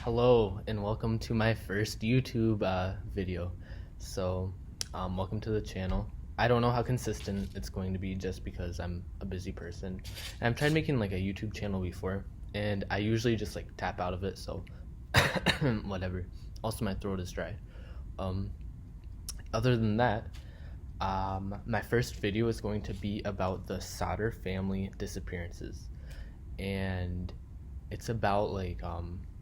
Hello and welcome to my first YouTube video. Welcome to the channel. I don't know how consistent it's going to be just because I'm a busy person. And I've tried making like a YouTube channel before, and I usually just like tap out of it, so whatever. Also, my throat is dry. Um, Other than that, my first video is going to be about the Sodder Family Disappearances, and it's about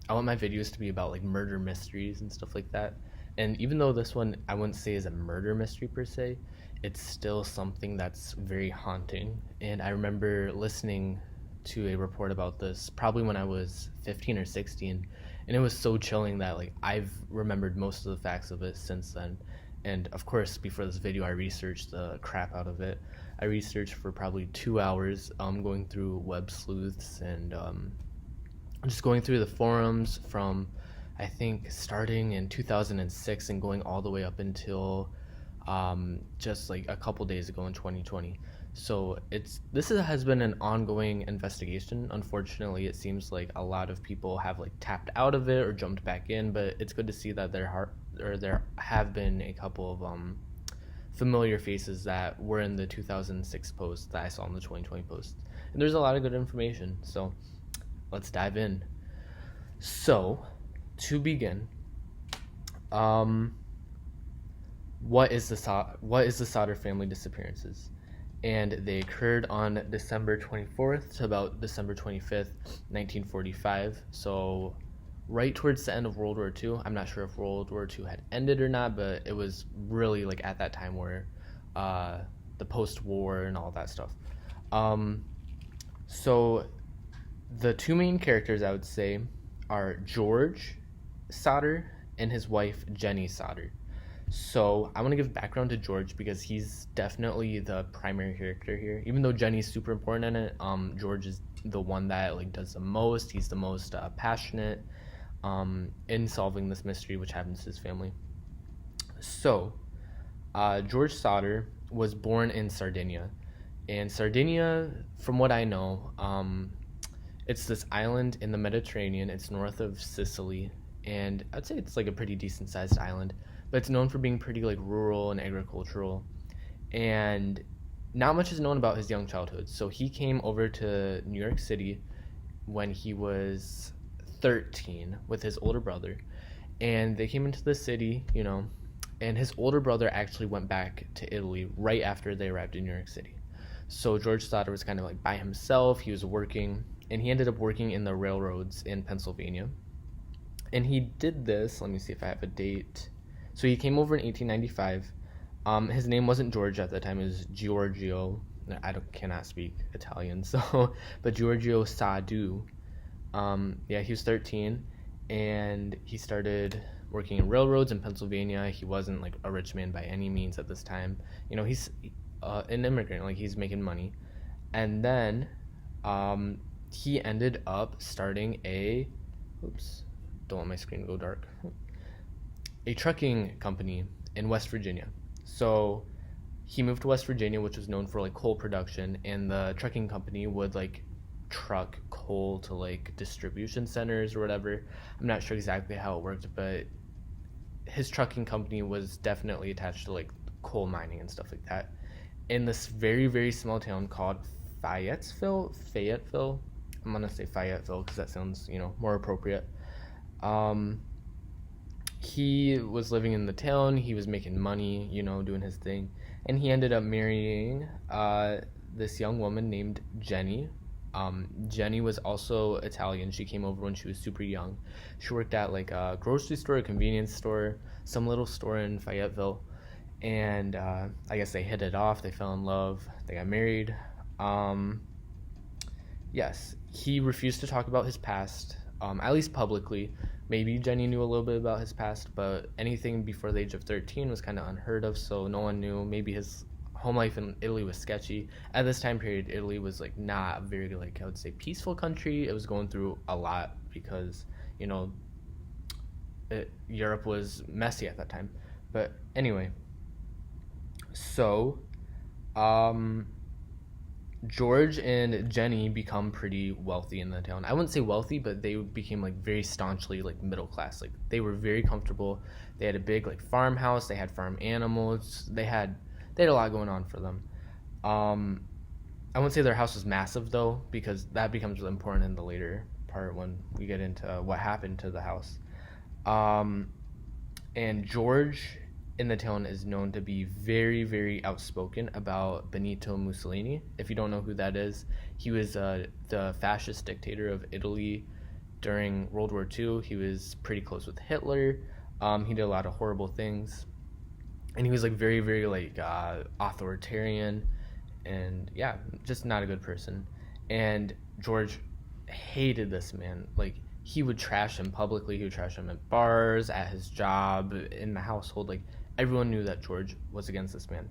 I want my videos to be about like murder mysteries and stuff like that. And even though this one I wouldn't say is a murder mystery per se, it's still something that's very haunting. And I remember listening to a report about this probably when I was 15 or 16, and it was so chilling that like I've remembered most of the facts of it since then. And of course, before this video, I researched the crap out of it. I researched for probably 2 hours, going through web sleuths and just going through the forums from, I think, starting in 2006 and going all the way up until just like a couple days ago in 2020. So has been an ongoing investigation. Unfortunately, it seems like a lot of people have like tapped out of it or jumped back in, but it's good to see that there have been a couple of familiar faces that were in the 2006 post that I saw in the 2020 post. And there's a lot of good information. So let's dive in. So, to begin, what is the Sodder Family Disappearances? And they occurred on December 24th to about December 25th, 1945. So, right towards the end of World War II. I'm not sure if World War II had ended or not, but it was really like at that time where the post-war and all that stuff. So the two main characters I would say are George Sodder and his wife Jenny Sodder. So I want to give background to George because he's definitely the primary character here. Even though Jenny's super important in it, George is the one that like does the most. He's the most passionate in solving this mystery which happens to his family. So George Sodder was born in Sardinia, and Sardinia, from what I know, it's this island in the Mediterranean. It's north of Sicily, and I'd say it's like a pretty decent sized island, but it's known for being pretty like rural and agricultural, and not much is known about his young childhood. So he came over to New York City when he was 13 with his older brother, and they came into the city, and his older brother actually went back to Italy right after they arrived in New York City. So George Sodder was kind of like by himself. He was working, and he ended up working in the railroads in Pennsylvania. And he did this, let me see if I have a date. So he came over in 1895. His name wasn't George at the time, it was Giorgio. Cannot speak Italian, but Giorgio Sadu. He was 13, and he started working in railroads in Pennsylvania. He wasn't like a rich man by any means at this time. He's an immigrant, like he's making money. And then he ended up starting don't want my screen to go dark, a trucking company in West Virginia. So he moved to West Virginia, which was known for like coal production, and the trucking company would like truck coal to like distribution centers or whatever. I'm not sure exactly how it worked, but his trucking company was definitely attached to like coal mining and stuff like that in this very, very small town called Fayetteville. I'm gonna say Fayetteville because that sounds, more appropriate. He was living in the town. He was making money, doing his thing, and he ended up marrying this young woman named Jenny. Jenny was also Italian. She came over when she was super young. She worked at like a grocery store, a convenience store, some little store in Fayetteville. And I guess they hit it off. They fell in love. They got married. Yes, he refused to talk about his past, at least publicly. Maybe Jenny knew a little bit about his past, but anything before the age of 13 was kind of unheard of, so no one knew. Maybe his home life in Italy was sketchy. At this time period, Italy was like not a very, like, I would say, peaceful country. It was going through a lot because, Europe was messy at that time. But anyway, so George and Jenny become pretty wealthy in the town. I wouldn't say wealthy, but they became like very staunchly like middle class. Like they were very comfortable. They had a big like farmhouse. They had farm animals. They had a lot going on for them. Um, I wouldn't say their house was massive though, because that becomes important in the later part when we get into what happened to the house. Um, and George in the town is known to be very, very outspoken about Benito Mussolini. If you don't know who that is, he was the fascist dictator of Italy during World War II. He was pretty close with Hitler. He did a lot of horrible things, and he was like very, very like authoritarian, and yeah, just not a good person. And George hated this man. Like he would trash him publicly. He would trash him at bars, at his job, in the household. Like everyone knew that George was against this man.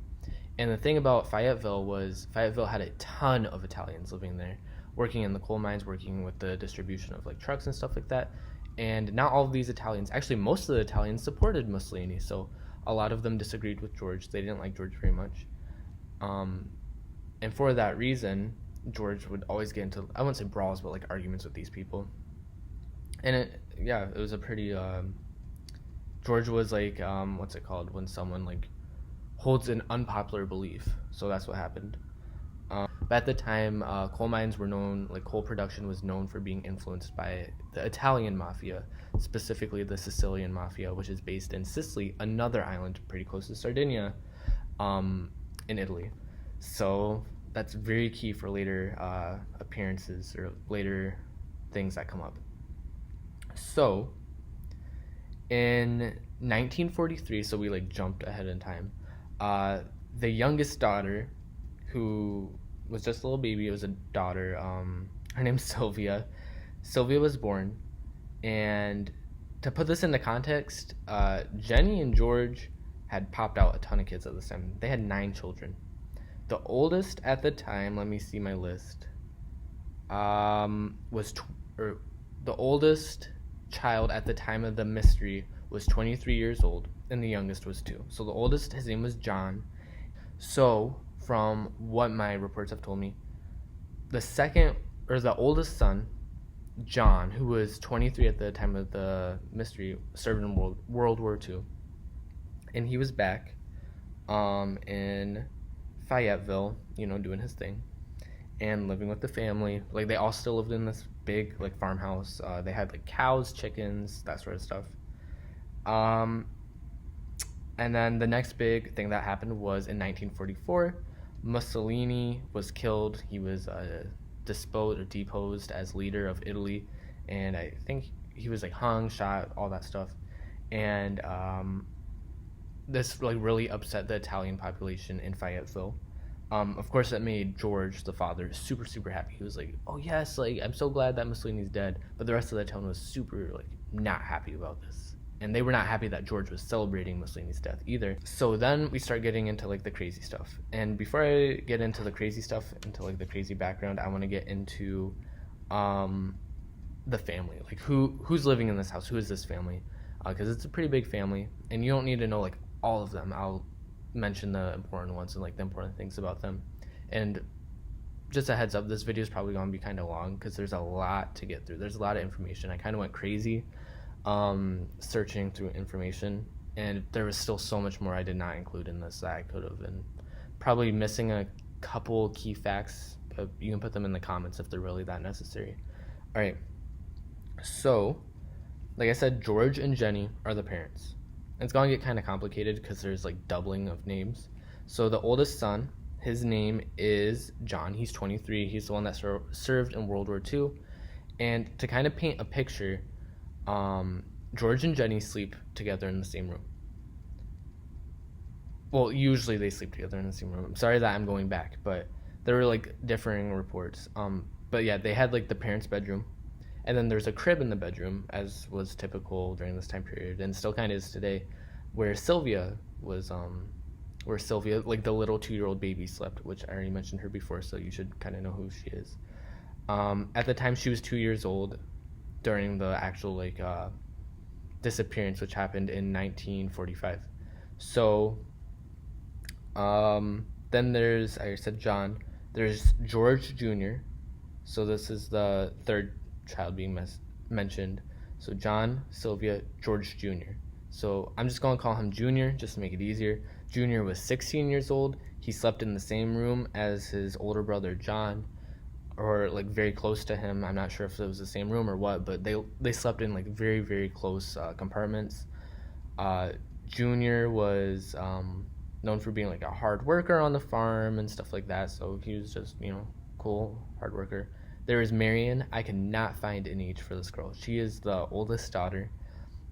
And the thing about Fayetteville was Fayetteville had a ton of Italians living there, working in the coal mines, working with the distribution of like trucks and stuff like that. And not all of these Italians, actually most of the Italians supported Mussolini. So a lot of them disagreed with George. They didn't like George very much. Um, and for that reason, George would always get into, I wouldn't say brawls, but like arguments with these people. And it was a pretty, George was like, what's it called when someone like holds an unpopular belief. So that's what happened. But at the time, coal mines were known, like coal production was known for being influenced by the Italian mafia, specifically the Sicilian mafia, which is based in Sicily, another island pretty close to Sardinia, in Italy. So that's very key for later appearances or later things that come up. So in 1943, so we like jumped ahead in time, the youngest daughter, who was just a little baby, it was a daughter, her name's Sylvia. Sylvia was born, and to put this into context, Jenny and George had popped out a ton of kids at this time. They had 9 children. The oldest at the time, let me see my list, the oldest child at the time of the mystery was 23 years old, and the youngest was 2. So the oldest, his name was John. So from what my reports have told me, the oldest son, John, who was 23 at the time of the mystery, served in World War II, and he was back in Fayetteville, doing his thing and living with the family. Like they all still lived in this big like farmhouse. They had like cows, chickens, that sort of stuff. And then the next big thing that happened was in 1944, Mussolini was killed. He was deposed as leader of Italy, and I think he was like hung, shot, all that stuff. And this like really upset the Italian population in Fayetteville. Of course, that made George, the father, super, super happy. He was like, oh yes, like I'm so glad that Mussolini's dead. But the rest of the town was super like not happy about this. And they were not happy that George was celebrating Mussolini's death either. So then we start getting into like the crazy stuff. And before I get into the crazy stuff, into like the crazy background, I want to get into the family. Like who's living in this house? Who is this family? Because it's a pretty big family, and you don't need to know like all of them. I'll mention the important ones and like the important things about them. And just a heads up, this video is probably going to be kind of long because there's a lot to get through. There's a lot of information. I kind of went crazy searching through information, and there was still so much more I did not include in this that I could have, and probably missing a couple key facts, but you can put them in the comments if they're really that necessary. All right, so like I said, George and Jenny are the parents. It's going to get kind of complicated because there's like doubling of names. So the oldest son, his name is John. He's 23. He's the one that served in World War II. And to kind of paint a picture, George and Jenny sleep together in the same room. Well, usually they sleep together in the same room. I'm sorry that I'm going back, but there were like differing reports. But yeah, they had like the parents' bedroom, and then there's a crib in the bedroom, as was typical during this time period, and still kind of is today, where Sylvia, like the little 2-year-old baby, slept, which I already mentioned her before, so you should kind of know who she is. At the time, she was 2 years old during the actual like disappearance, which happened in 1945. So then there's, I said, John. There's George Jr. So this is the third child being mentioned. So John, Sylvia, George Jr. So I'm just going to call him Junior just to make it easier. Junior was 16 years old. He slept in the same room as his older brother John, or like very close to him. I'm not sure if it was the same room or what, but they slept in like very, very close compartments. Junior was known for being like a hard worker on the farm and stuff like that. So he was just, cool, hard worker. There is Marion. I could not find an age for this girl. She is the oldest daughter.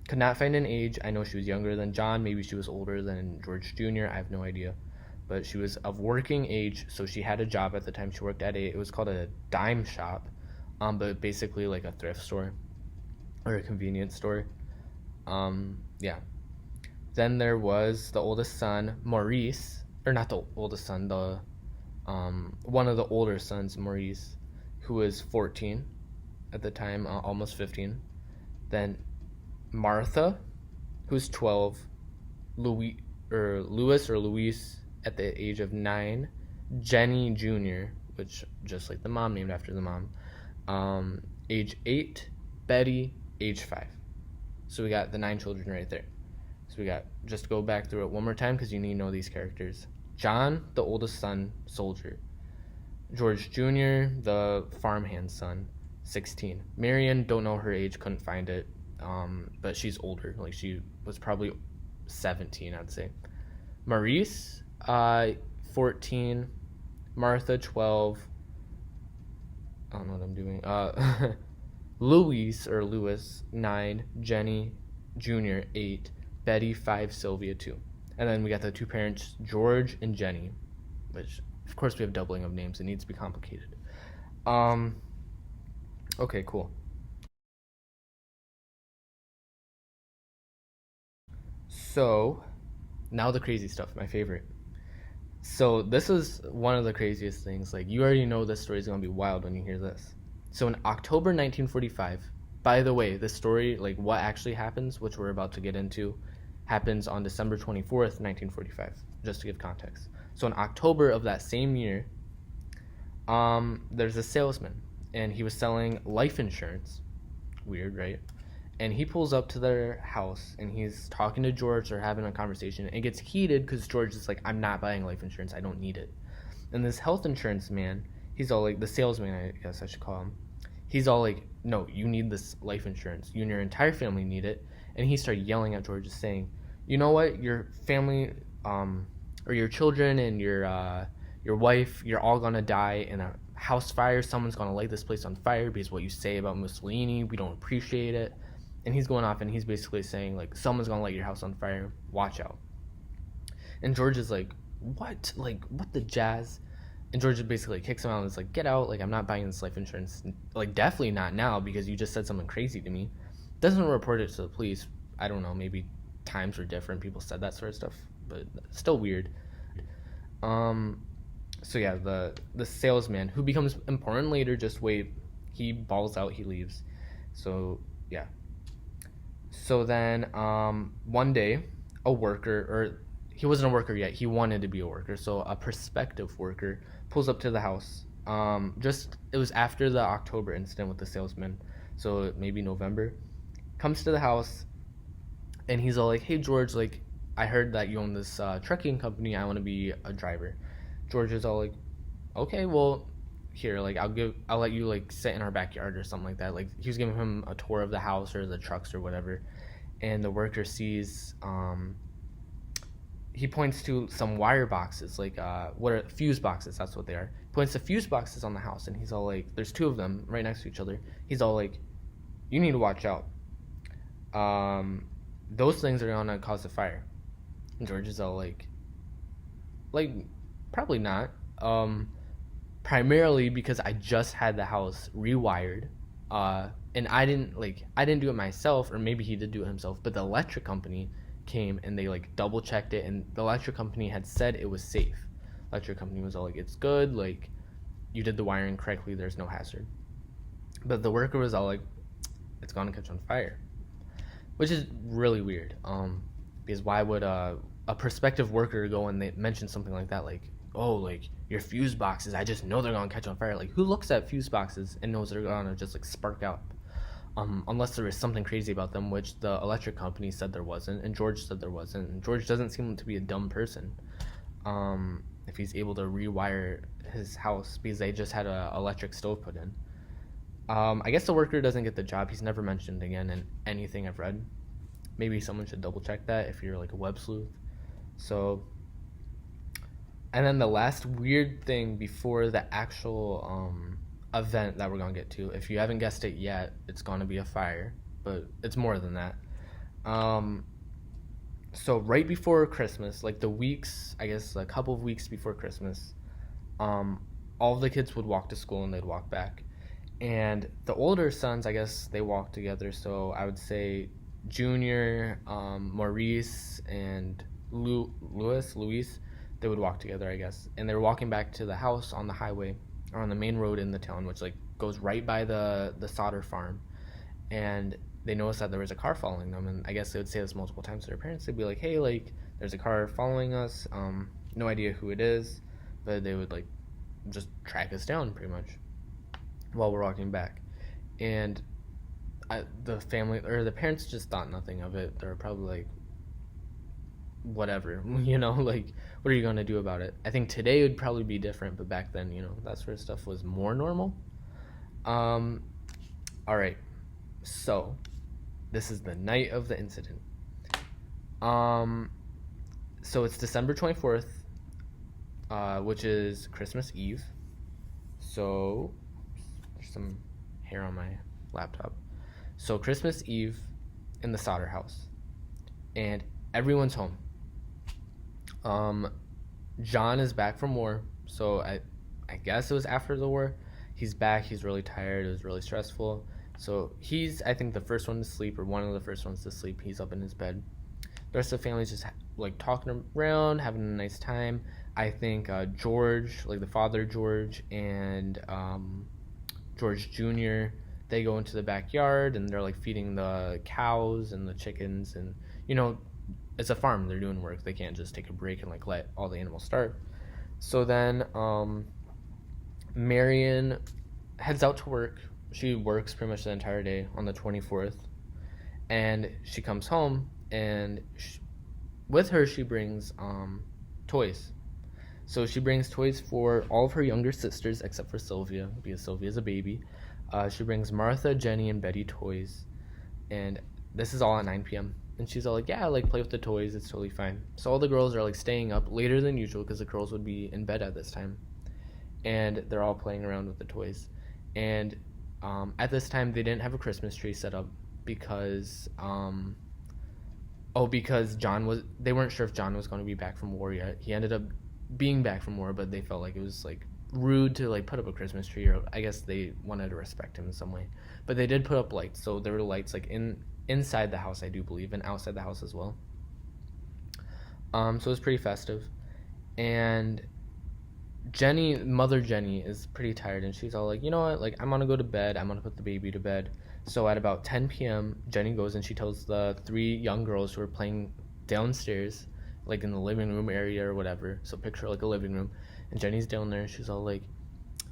Could not find an age. I know she was younger than John. Maybe she was older than George Jr. I have no idea. But she was of working age, so she had a job at the time. She worked at it was called a dime shop, but basically like a thrift store or a convenience store. Yeah. Then there was the oldest son, Maurice, or not the oldest son, the one of the older sons, Maurice, who was 14 at the time, almost 15. Then Martha, who's 12, Louis at the age of 9, Jenny Jr., which just like the mom, named after the mom, age 8, Betty, age 5. So we got the 9 children right there. So we got, just go back through it one more time because you need to know these characters. John, the oldest son, soldier. George Jr., the farmhand's son, 16. Marion, don't know her age, couldn't find it, but she's older. Like she was probably 17, I'd say. Maurice, 14. Martha, 12. I don't know what I'm doing. Louis, 9. Jenny Jr., 8. Betty, 5. Sylvia, 2. And then we got the two parents, George and Jenny, which, of course, we have doubling of names. It needs to be complicated. Okay, cool. So, now the crazy stuff, my favorite. So, this is one of the craziest things. Like, you already know this story is going to be wild when you hear this. So, in October 1945, by the way, this story, like, what actually happens, which we're about to get into, happens on December 24th, 1945, just to give context. So, in October of that same year, there's a salesman, and he was selling life insurance. Weird, right? And he pulls up to their house, and he's talking to George. They're having a conversation. It gets heated because George is like, I'm not buying life insurance. I don't need it. And this health insurance man, he's all like, the salesman, I guess I should call him. He's all like, no, you need this life insurance. You and your entire family need it. And he started yelling at George, saying, you know what? Your family, or your children and your wife, you're all going to die in a house fire. Someone's going to light this place on fire because what you say about Mussolini, we don't appreciate it. And he's going off, and he's basically saying, like, someone's going to light your house on fire. Watch out. And George is like, what? Like, what the jazz? And George basically kicks him out and is like, get out. Like, I'm not buying this life insurance. Like, definitely not now because you just said something crazy to me. Doesn't report it to the police. I don't know. Maybe times were different. People said that sort of stuff. But still weird. So, yeah, the salesman, who becomes important later, just wait. He balls out. He leaves. So, yeah. So then one day, a worker, or he wasn't a worker yet, he wanted to be a worker, so a prospective worker pulls up to the house. It was after the October incident with the salesman, so maybe November. Comes to the house, and he's all like, hey George, like, I heard that you own this trucking company, I want to be a driver. George is all like, okay, well, here, like, I'll let you, like, sit in our backyard or something like that. Like, he was giving him a tour of the house or the trucks or whatever, and the worker sees, he points to some wire boxes, like, what are fuse boxes, that's what they are. Points to fuse boxes on the house, and he's all like, there's 2 of them right next to each other. He's all like, you need to watch out. Those things are gonna cause a fire. And George is all like, probably not. Primarily because I just had the house rewired, and I didn't do it myself, or maybe he did do it himself, but the electric company came and they like double checked it, and the electric company had said it was safe. Electric company was all like, it's good, like, you did the wiring correctly, there's no hazard. But the worker was all like, it's gonna catch on fire, which is really weird, because why would a prospective worker go and they mention something like that, like, oh, like, your fuse boxes, I just know they're gonna catch on fire. Like, who looks at fuse boxes and knows they're gonna just like spark out? Unless there is something crazy about them, which the electric company said there wasn't, and George said there wasn't. And George doesn't seem to be a dumb person. If he's able to rewire his house, because they just had a electric stove put in. I guess the worker doesn't get the job. He's never mentioned again in anything I've read. Maybe someone should double check that if you're like a web sleuth. So, and then the last weird thing before the actual event that we're gonna get to, if you haven't guessed it yet, it's gonna be a fire, but it's more than that. So right before Christmas, like the weeks, I guess a couple of weeks before Christmas, all of the kids would walk to school and they'd walk back. And the older sons, I guess, they walked together. So I would say Junior, Maurice, and Luis, they would walk together, I guess. And they were walking back to the house on the highway, or on the main road in the town, which like goes right by the Sodder farm. And they noticed that there was a car following them, and I guess they would say this multiple times to their parents. They'd be like, hey, like, there's a car following us, no idea who it is, but they would like just track us down pretty much while we're walking back. And the family, or the parents, just thought nothing of it. They were probably like, whatever, like, what are you going to do about it? I think today would probably be different, but back then, that sort of stuff was more normal. All right, so this is the night of the incident. So it's December 24th, which is Christmas Eve. So there's some hair on my laptop. So Christmas Eve in the Sodder house, and everyone's home. John is back from war, so I guess it was after the war. He's back. He's really tired. It was really stressful. So he's, I think, the first one to sleep, or one of the first ones to sleep. He's up in his bed. The rest of the family's just like talking around, having a nice time. I think George, like the father George, and George Jr., they go into the backyard and they're like feeding the cows and the chickens, and it's a farm, they're doing work, they can't just take a break and like let all the animals starve. So then Marion heads out to work. She works pretty much the entire day on the 24th, and she comes home, and with her she brings toys. So she brings toys for all of her younger sisters except for Sylvia, because Sylvia's a baby. She brings Martha, Jenny, and Betty toys, and this is all at 9 p.m. And she's all like, yeah, like, play with the toys, it's totally fine. So all the girls are like staying up later than usual, because the girls would be in bed at this time, and they're all playing around with the toys. And at this time they didn't have a Christmas tree set up because because they weren't sure if John was going to be back from war yet. He ended up being back from war, but they felt like it was like rude to like put up a Christmas tree, or I guess they wanted to respect him in some way. But they did put up lights, so there were lights like inside the house, I do believe, and outside the house as well. So it was pretty festive. And Mother Jenny is pretty tired, and she's all like, you know what, like, I'm gonna go to bed, I'm gonna put the baby to bed. So at about 10 p.m. Jenny goes and she tells the 3 young girls who are playing downstairs, like in the living room area or whatever, so picture like a living room, and Jenny's down there, and she's all like,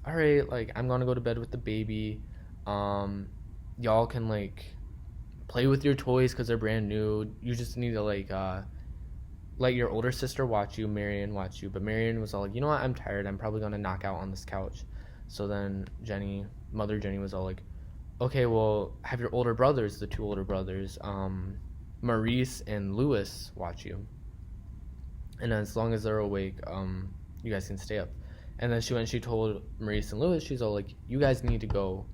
all right, like, I'm gonna go to bed with the baby, y'all can like play with your toys because they're brand new. You just need to like let your older sister watch you, Marion watch you. But Marion was all like, you know what, I'm tired, I'm probably gonna knock out on this couch. So then Mother Jenny was all like, okay, well, have your older brothers, the 2 older brothers, Maurice and Louis, watch you, and as long as they're awake, you guys can stay up. And then she told Maurice and Louis, she's all like, you guys need to go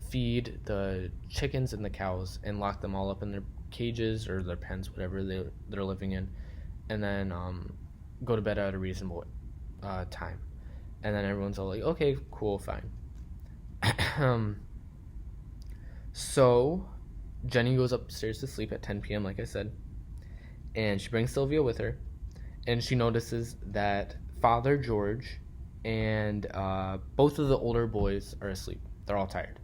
feed the chickens and the cows and lock them all up in their cages or their pens, whatever they're living in, and then go to bed at a reasonable time. And then everyone's all like, okay, cool, fine. So Jenny goes upstairs to sleep at 10 p.m. like I said, and she brings Sylvia with her, and she notices that Father George and both of the older boys are asleep. They're all tired.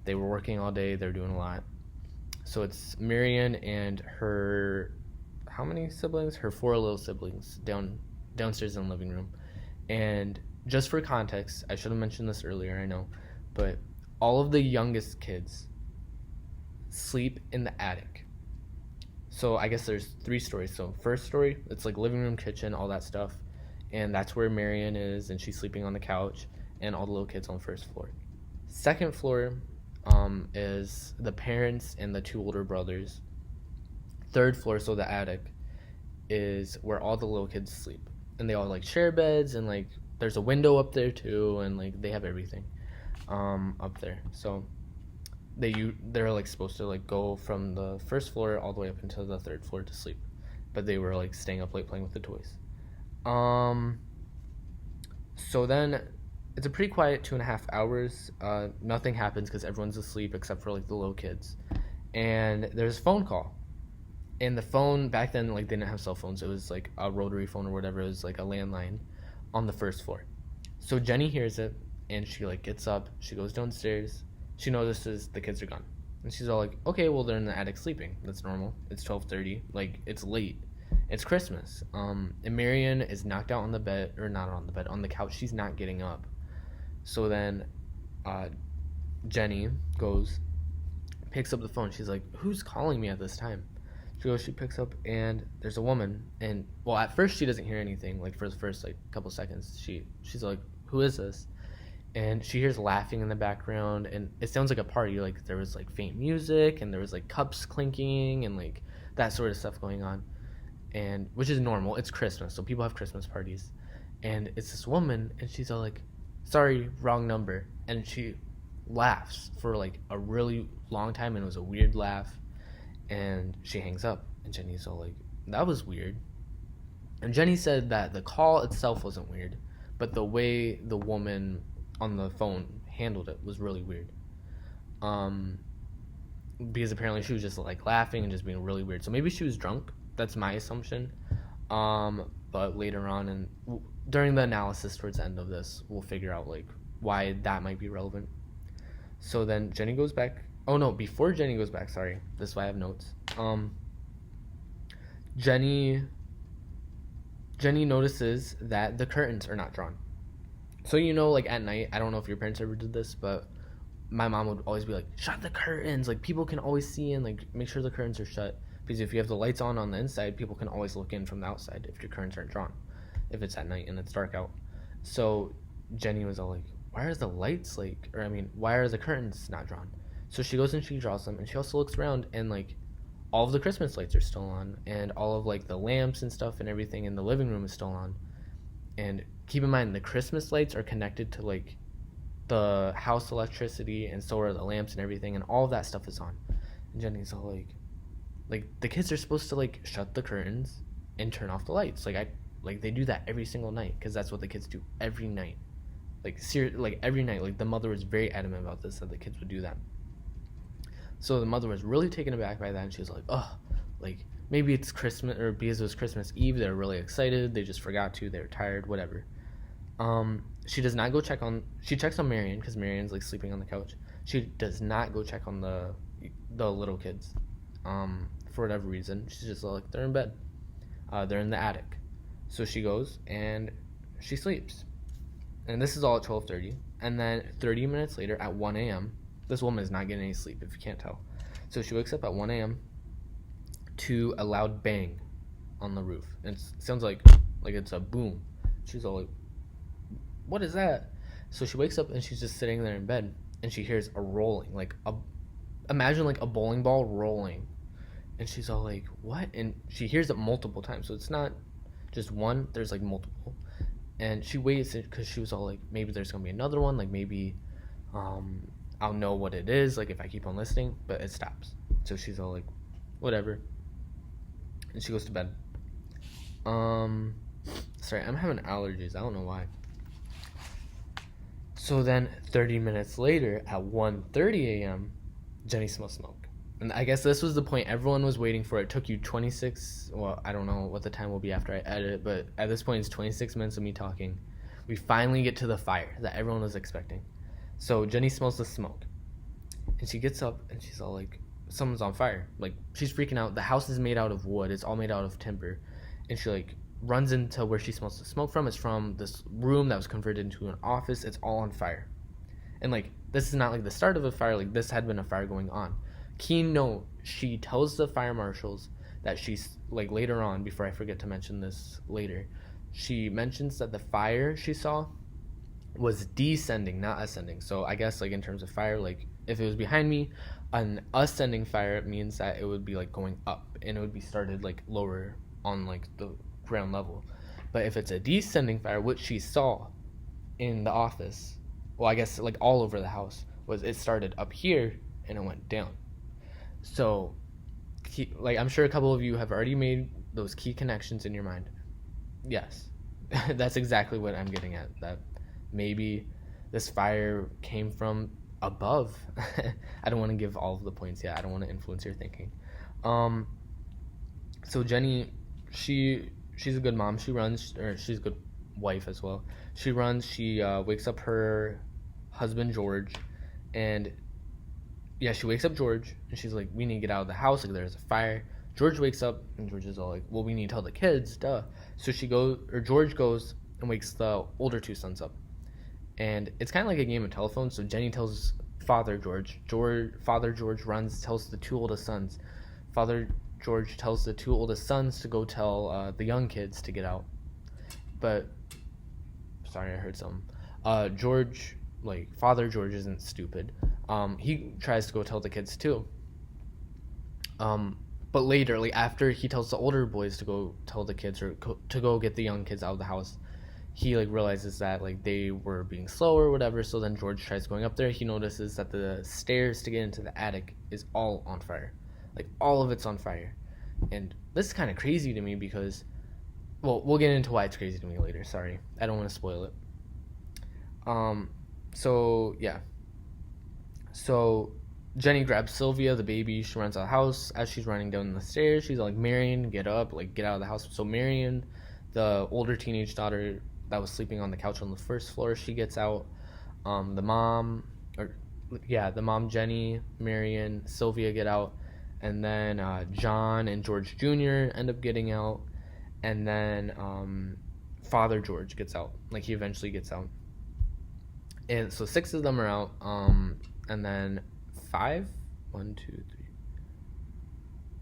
They were working all day, they're doing a lot. So it's Marion and her, how many siblings? Her 4 little siblings downstairs in the living room. And just for context, I should have mentioned this earlier, I know, but all of the youngest kids sleep in the attic. So I guess there's 3 stories. So first story, it's like living room, kitchen, all that stuff. And that's where Marion is, and she's sleeping on the couch, and all the little kids on the first floor. Second floor is the parents and the 2 older brothers. Third floor, so the attic, is where all the little kids sleep. And they all like share beds, and like there's a window up there too, and like they have everything up there. So they're like supposed to like go from the first floor all the way up into the 3rd floor to sleep, but they were like staying up late playing with the toys. So then it's a pretty quiet 2.5 hours. Nothing happens because everyone's asleep except for like the little kids. And there's a phone call. And the phone back then, like, they didn't have cell phones. It was like a rotary phone or whatever. It was like a landline on the 1st floor. So Jenny hears it, and she like gets up. She goes downstairs. She notices the kids are gone, and she's all like, "Okay, well they're in the attic sleeping. That's normal. It's 12:30. Like it's late. It's Christmas." And Marion is knocked out on the bed, or not on the bed, on the couch. She's not getting up. So then, Jenny goes, picks up the phone. She's like, "Who's calling me at this time?" She picks up, and there's a woman, and well, at first she doesn't hear anything. Like for the first like couple seconds, she's like, "Who is this?" And she hears laughing in the background, and it sounds like a party. Like there was like faint music, and there was like cups clinking, and like that sort of stuff going on, and which is normal. It's Christmas, so people have Christmas parties, and it's this woman, and she's all like, "Sorry, wrong number," and she laughs for like a really long time, and it was a weird laugh. And she hangs up, and Jenny's all like, "That was weird." And Jenny said that the call itself wasn't weird, but the way the woman on the phone handled it was really weird. Because apparently she was just like laughing and just being really weird. So maybe she was drunk. That's my assumption. But later on, and during the analysis towards the end of this, we'll figure out like why that might be relevant. So then Jenny goes back. Oh no, before Jenny goes back, sorry. This is why I have notes. Jenny notices that the curtains are not drawn. So like at night, I don't know if your parents ever did this, but my mom would always be like, "Shut the curtains, like people can always see in, like make sure the curtains are shut." Because if you have the lights on the inside, people can always look in from the outside if your curtains aren't drawn, if it's at night and it's dark out. So Jenny was all like, "Why are the lights why are the curtains not drawn?" So she goes and she draws them, and she also looks around, and like all of the Christmas lights are still on, and all of like the lamps and stuff and everything in the living room is still on. And keep in mind, the Christmas lights are connected to like the house electricity, and so are the lamps and everything, and all of that stuff is on. And Jenny's all like the kids are supposed to like shut the curtains and turn off the lights. Like they do that every single night, because that's what the kids do every night. Like every night. Like the mother was very adamant about this, that the kids would do that. So the mother was really taken aback by that, and she was like, "Oh, like maybe it's Christmas, or because it was Christmas Eve, they're really excited. They just forgot to. They're tired, whatever." She does not go check on. She checks on Marion, because Marion's like sleeping on the couch. She does not go check on the little kids. For whatever reason, she's just like, they're in bed. They're in the attic. So she goes and she sleeps. And this is all at 12:30. And then 30 minutes later at 1 a.m., this woman is not getting any sleep, if you can't tell. So she wakes up at 1 a.m. to a loud bang on the roof. And it sounds like it's a boom. She's all like, "What is that?" So she wakes up, and she's just sitting there in bed, and she hears a rolling, imagine like a bowling ball rolling. And she's all like, "What?" And she hears it multiple times. So it's not just one, there's like multiple. And she waits, because she was all like, maybe there's going to be another one. Like maybe I'll know what it is, like if I keep on listening. But it stops. So she's all like, whatever. And she goes to bed. Sorry, I'm having allergies. I don't know why. So then 30 minutes later at 1:30 a.m., Jenny smells smoke. And I guess this was the point everyone was waiting for. It took you 26, well, I don't know what the time will be after I edit it, but at this point it's 26 minutes of me talking. We finally get to the fire that everyone was expecting. So Jenny smells the smoke, and she gets up, and she's all like, someone's on fire. Like, she's freaking out. The house is made out of wood. It's all made out of timber. And she like runs into where she smells the smoke from. It's from this room that was converted into an office. It's all on fire. And like, this is not like the start of a fire, like this had been a fire going on. Keen note, she tells the fire marshals that she's like, later on, before I forget to mention this later, she mentions that the fire she saw was descending, not ascending. So I guess like in terms of fire, like if it was behind me, an ascending fire means that it would be like going up, and it would be started like lower on like the ground level. But if it's a descending fire, which she saw in the office, well, I guess like all over the house, was it started up here and it went down. So like, I'm sure a couple of you have already made those key connections in your mind. Yes. That's exactly what I'm getting at, that maybe this fire came from above. I don't want to give all of the points yet. I don't want to influence your thinking. So Jenny, she's a good mom. She runs, or she's a good wife as well. She runs. She wakes up her husband George, and yeah, she wakes up George, and she's like, "We need to get out of the house. Like, there's a fire." George wakes up, and George is all like, "Well, we need to tell the kids, duh." So George goes and wakes the older two sons up, and it's kind of like a game of telephone. So Jenny tells Father George runs, tells the two oldest sons. Father George tells the two oldest sons to go tell the young kids to get out. But sorry, I heard something. Father George isn't stupid. He tries to go tell the kids too. But later, like after he tells the older boys to go tell the kids, or to go get the young kids out of the house, he like realizes that like they were being slow or whatever. So then George tries going up there. He notices that the stairs to get into the attic is all on fire. Like, all of it's on fire. And this is kind of crazy to me because, well, we'll get into why it's crazy to me later. Sorry, I don't want to spoil it. So yeah. So Jenny grabs Sylvia, the baby. She runs out of the house. As she's running down the stairs, she's like, "Marion, get up, like get out of the house." So Marion, the older teenage daughter that was sleeping on the couch on the first floor, she gets out. The mom, Jenny, Marion, Sylvia get out. And then John and George Jr. end up getting out. And then Father George gets out. Like, he eventually gets out. And so 6 of them are out. And then 5? 1, 2, 3.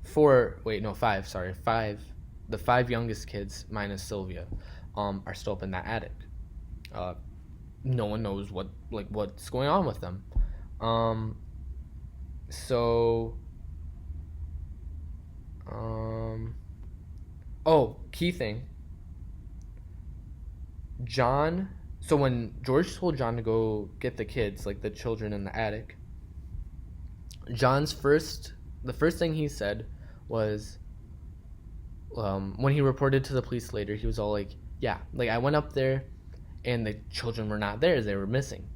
4. Wait, no, 5. Sorry. 5. The 5 youngest kids, minus Sylvia, are still up in that attic. No one knows what's going on with them. Key thing. John. So when George told John to go get the kids, like the children in the attic, the first thing he said was, when he reported to the police later, he was all like, "Yeah, like I went up there, and the children were not there; they were missing."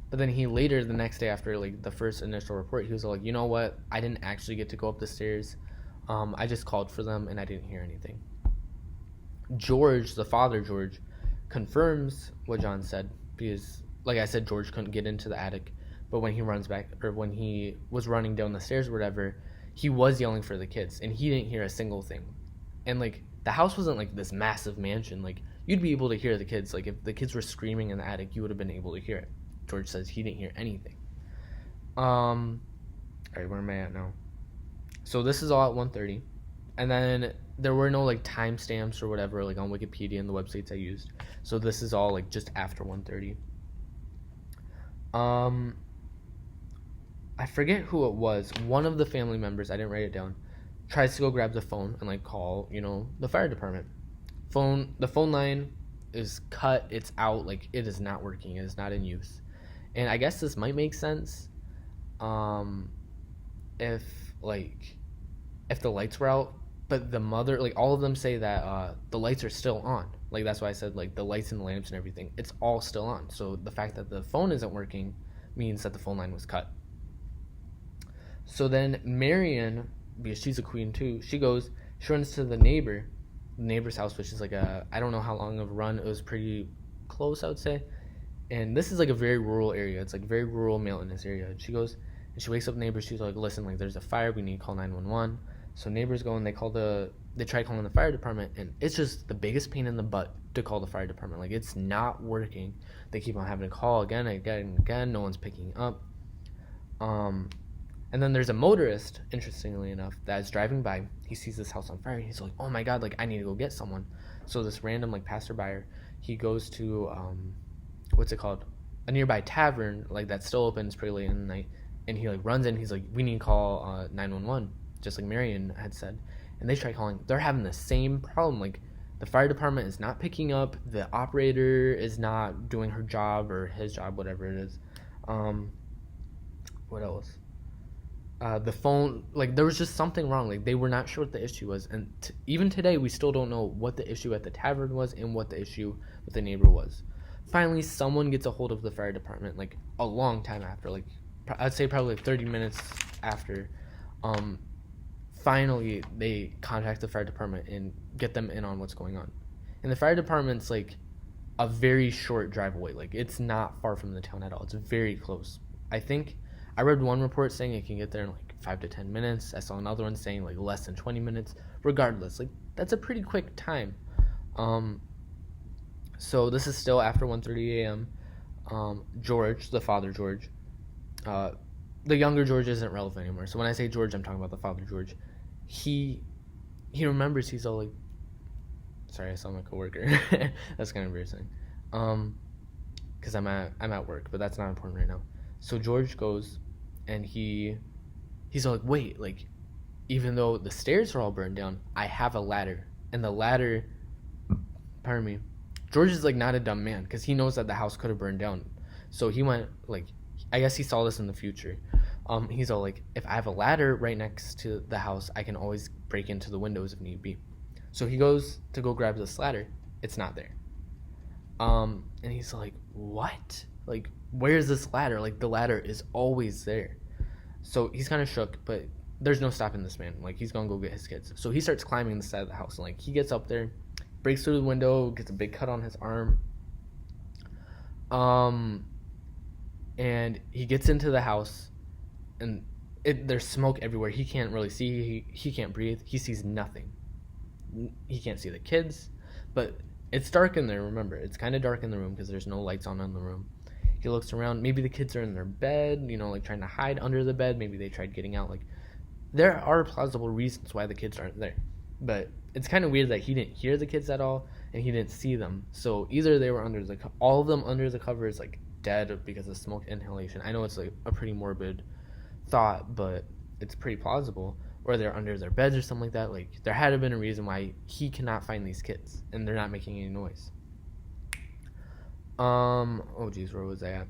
But then he later, the next day after like the first initial report, he was all like, "You know what? I didn't actually get to go up the stairs. I just called for them, and I didn't hear anything." George, the father George, confirms what John said because, like I said, George couldn't get into the attic. But when he runs back, or when he was running down the stairs or whatever, he was yelling for the kids, and he didn't hear a single thing. And like, the house wasn't like this massive mansion. Like, you'd be able to hear the kids. Like, if the kids were screaming in the attic, you would have been able to hear it. George says he didn't hear anything. Alright, where am I at now? So this is all at 1:30. And then there were no like timestamps or whatever like on Wikipedia and the websites I used. So this is all like just after 1:30. I forget who it was. One of the family members, I didn't write it down, tries to go grab the phone and like call, the fire department. The phone line is cut, it's out, like it is not working, it is not in use. And I guess this might make sense if the lights were out, but the mother, like all of them say that the lights are still on. Like that's why I said like the lights and the lamps and everything, it's all still on. So the fact that the phone isn't working means that the phone line was cut. So then Marion, because she's a queen too, she runs to the neighbor's house, which is like I don't know how long of a run. It was pretty close, I would say. And this is like a very rural area. It's like very rural, mountainous area. And she goes and she wakes up neighbors. She's like, "Listen, like there's a fire. We need to call 911." So neighbors go and they call the they try calling the fire department, and it's just the biggest pain in the butt to call the fire department. Like, it's not working. They keep on having to call again and again and again. No one's picking up. And then there's a motorist, interestingly enough, that's driving by. He sees this house on fire. He's like, oh my God, like, I need to go get someone. So this random, like, passerby, he goes to, what's it called? A nearby tavern, like, that's still open. It's pretty late in the night. And he, like, runs in. He's like, we need to call 911, just like Marion had said. And they try calling. They're having the same problem. Like, the fire department is not picking up. The operator is not doing her job or his job, whatever it is. What else? The phone, like, there was just something wrong. Like, they were not sure what the issue was. And even today, we still don't know what the issue at the tavern was and what the issue with the neighbor was. Finally, someone gets a hold of the fire department, like, a long time after. Like, I'd say probably like 30 minutes after. Finally, they contact the fire department and get them in on what's going on. And the fire department's, like, a very short drive away. Like, it's not far from the town at all. It's very close. I think I read one report saying it can get there in like 5 to 10 minutes. I saw another one saying like less than 20 minutes. Regardless, like, that's a pretty quick time. So this is still after 1:30 a.m. George, the father George, the younger George isn't relevant anymore. So when I say George, I'm talking about the father George. He remembers. He's all like, sorry, I saw my coworker. That's kind of embarrassing. Because I'm at work, but that's not important right now. So George goes, and he's all like, wait, like, even though the stairs are all burned down, I have a ladder. And the ladder, pardon me, George is, like, not a dumb man, because he knows that the house could have burned down. So he went, like, I guess he saw this in the future. He's all like, if I have a ladder right next to the house, I can always break into the windows if need be. So he goes to go grab this ladder. It's not there. And he's like, what? Like, where's this ladder? Like, the ladder is always there. So he's kind of shook, but there's no stopping this man. Like, he's gonna go get his kids. So he starts climbing the side of the house. And, like, he gets up there, breaks through the window, gets a big cut on his arm. And he gets into the house, and there's smoke everywhere. He can't really see. He can't breathe. He sees nothing. He can't see the kids, but it's dark in there. Remember, it's kind of dark in the room because there's no lights on in the room. He looks around. Maybe the kids are in their bed, you know, like, trying to hide under the bed. Maybe they tried getting out. Like, there are plausible reasons why the kids aren't there, but it's kind of weird that he didn't hear the kids at all and he didn't see them. So either they were under all of them under the covers, like, dead because of smoke inhalation. I know it's, like, a pretty morbid thought, but it's pretty plausible. Or they're under their beds or something like that. Like, there had to have been a reason why he cannot find these kids and they're not making any noise. Oh geez, where was I at?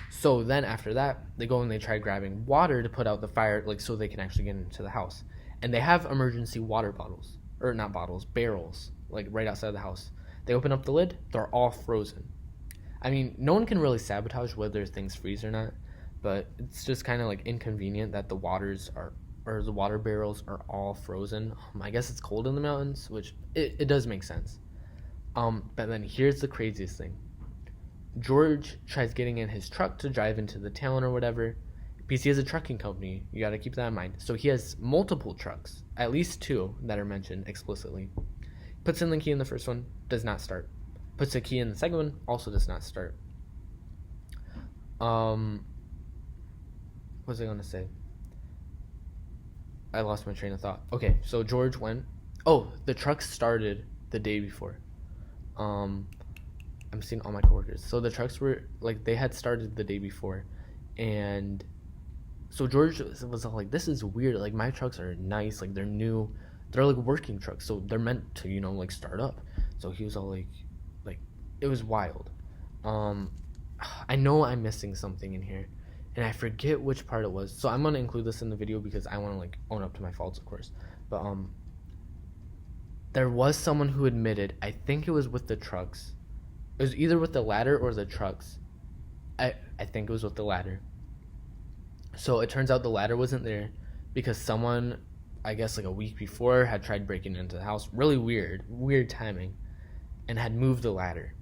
So then after that, they go and they try grabbing water to put out the fire, like, so they can actually get into the house. And they have emergency water bottles, or not bottles, barrels, like, right outside the house. They open up the lid, they're all frozen. I mean, no one can really sabotage whether things freeze or not, but it's just kind of, like, inconvenient that the the water barrels are all frozen. I guess it's cold in the mountains, which it does make sense. But then here's the craziest thing. George tries getting in his truck to drive into the town or whatever, because he has a trucking company. You got to keep that in mind. So he has multiple trucks, at least 2 that are mentioned explicitly. Puts in the key in the first one, does not start. Puts the key in the second one, also does not start. What was I going to say? I lost my train of thought. Okay, so George went. Oh, the truck started the day before. I'm seeing all my coworkers. So the trucks were, like, they had started the day before. And so George was all like, this is weird. Like, my trucks are nice. Like, they're new. They're, like, working trucks. So they're meant to, you know, like, start up. So he was all like, it was wild. I know I'm missing something in here. And I forget which part it was. So I'm going to include this in the video because I want to, like, own up to my faults, of course. But, there was someone who admitted, I think it was with the trucks. It was either with the ladder or the trucks. I think it was with the ladder. So it turns out the ladder wasn't there because someone, I guess, like, a week before had tried breaking into the house. Really weird timing. And had moved the ladder.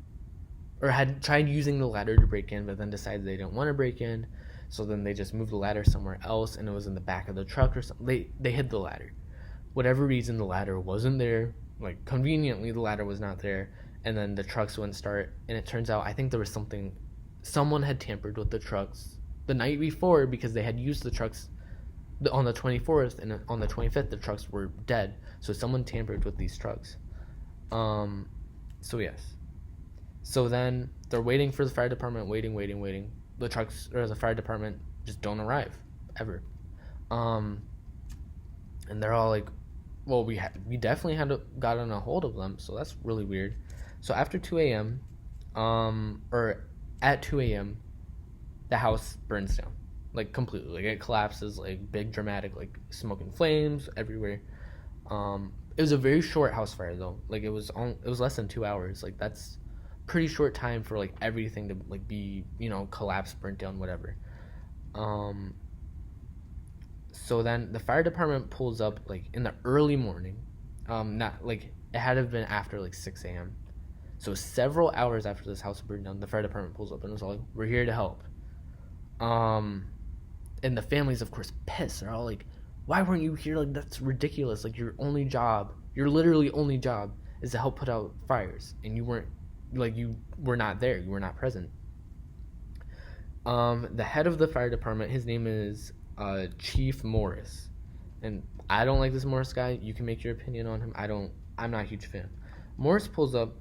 Or had tried using the ladder to break in, but then decided they didn't want to break in. So then they just moved the ladder somewhere else, and it was in the back of the truck or something. They hid the ladder. whatever reason, the ladder wasn't there. Like, conveniently, the ladder was not there. And then the trucks wouldn't start. And it turns out, I think there was someone had tampered with the trucks the night before because they had used the trucks on the 24th, and on the 25th, the trucks were dead. So someone tampered with these trucks. So yes. So then they're waiting for the fire department, waiting. The trucks or the fire department just don't arrive ever. And they're all like, well, we definitely had gotten a hold of them, so that's really weird. So after 2 a.m., or at 2 a.m., the house burns down, like completely. Like it collapses, like big dramatic, like smoke and flames everywhere. It was a very short house fire though. Like it was less than 2 hours. Like that's pretty short time for like everything to like be, collapsed, burnt down, whatever. So then the fire department pulls up like in the early morning. Not like it had to have been after like 6 a.m. So several hours after this house burned down, the fire department pulls up and was all like, "We're here to help." And the family's of course pissed. They're all like, "Why weren't you here? Like that's ridiculous. Like your literally only job is to help put out fires, and you were not there. You were not present." The head of the fire department, his name is Chief Morris, and I don't like this Morris guy. You can make your opinion on him. I'm not a huge fan. Morris pulls up,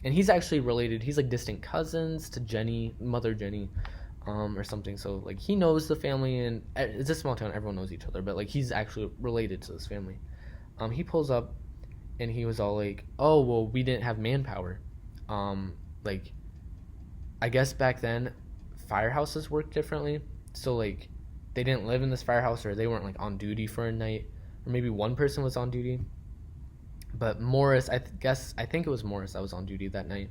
and he's actually related. He's like distant cousins to Mother Jenny, or something. So like he knows the family, and it's a small town. Everyone knows each other, but like he's actually related to this family. He pulls up, and he was all like, "Oh well, we didn't have manpower. Like I guess back then, firehouses worked differently. So like they didn't live in this firehouse, or they weren't like on duty for a night, or maybe one person was on duty." But Morris, I think it was Morris that was on duty that night.